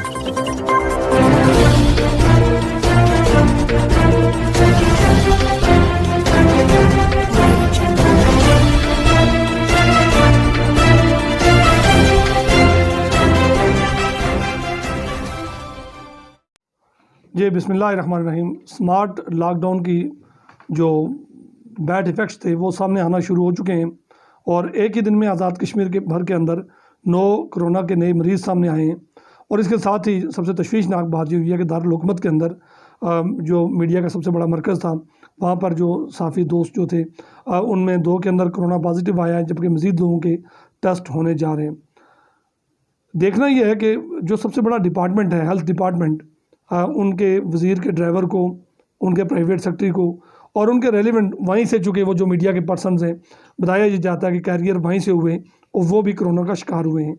जी बिस्मिल्लाहिर्रहमानिर्रहीम। Smart lockdown की जो बैड इफ़ेक्ट्स थे वो सामने आना शुरू हो चुके हैं और एक ही दिन में आज़ाद कश्मीर के भर के अंदर 9 कोरोना के नए मरीज़ सामने आए हैं। और इसके साथ ही सबसे तशवीशनाक बात ये हुई है कि दारुल हुकूमत के अंदर जो मीडिया का सबसे बड़ा मरकज़ था वहाँ पर जो साफ़ी दोस्त जो थे उनमें 2 के अंदर कोरोना पॉजिटिव आया है, जबकि मज़ीद लोगों के टेस्ट होने जा रहे हैं। देखना यह है कि जो सबसे बड़ा डिपार्टमेंट है हेल्थ डिपार्टमेंट, उनके वज़ीर के ड्राइवर को, उनके प्राइवेट सेक्रेटरी को और उनके रेलिवेंट वहीं से चुके वो जो मीडिया के पर्सनस हैं, बताया जाता है कि कैरियर वहीं से हुए और वो भी कोरोना का शिकार हुए हैं।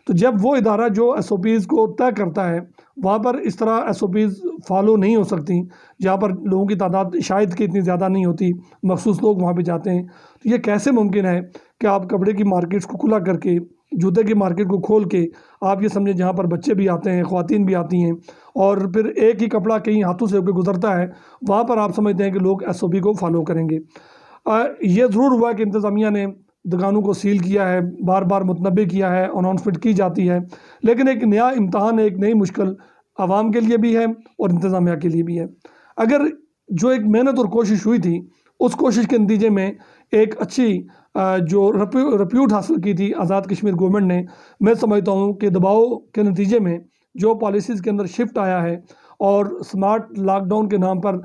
तो जब वो इदारा जो SOPs को तय करता है वहाँ पर इस तरह SOPs फॉलो नहीं हो सकती, जहाँ पर लोगों की तादाद शायद कि इतनी ज़्यादा नहीं होती, मखसूस लोग वहाँ पे जाते हैं, तो ये कैसे मुमकिन है कि आप कपड़े की मार्केट्स को खुला करके, जूते की मार्केट को खोल के, आप ये समझें जहाँ पर बच्चे भी आते हैं, ख़वातीन भी आती हैं और फिर एक ही कपड़ा कई हाथों से होकर गुजरता है, वहाँ पर आप समझते हैं कि लोग SOP को फॉलो करेंगे। ये ज़रूर हुआ कि इंतज़ामिया ने दुकानों को सील किया है, बार बार मुतनबे किया है, अनाउंसमेंट की जाती है, लेकिन एक नया इम्तहान है, एक नई मुश्किल आवाम के लिए भी है और इंतज़ामिया के लिए भी है। अगर जो एक मेहनत और कोशिश हुई थी, उस कोशिश के नतीजे में एक अच्छी जो रिप्यूट हासिल की थी आज़ाद कश्मीर गवर्नमेंट ने, मैं समझता हूँ कि दबाव के नतीजे में जो पॉलिसीज़ के अंदर शिफ्ट आया है और स्मार्ट लॉकडाउन के नाम पर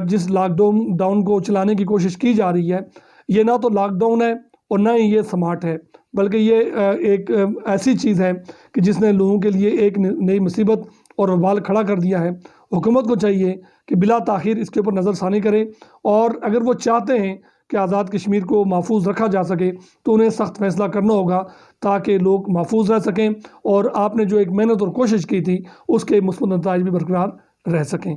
जिस लॉकडाउन को चलाने की कोशिश की जा रही है, ये ना तो लॉकडाउन है और ना ही ये स्मार्ट है, बल्कि ये एक ऐसी चीज़ है कि जिसने लोगों के लिए एक नई मुसीबत और वबाल खड़ा कर दिया है। हुकूमत को चाहिए कि बिला ताख़ीर इसके ऊपर नज़रसानी करे और अगर वो चाहते हैं कि आज़ाद कश्मीर को महफूज रखा जा सके तो उन्हें सख्त फैसला करना होगा ताकि लोग महफूज रह सकें और आपने जो एक मेहनत और कोशिश की थी उसके मुस्बत नताइज भी बरकरार रह सकें।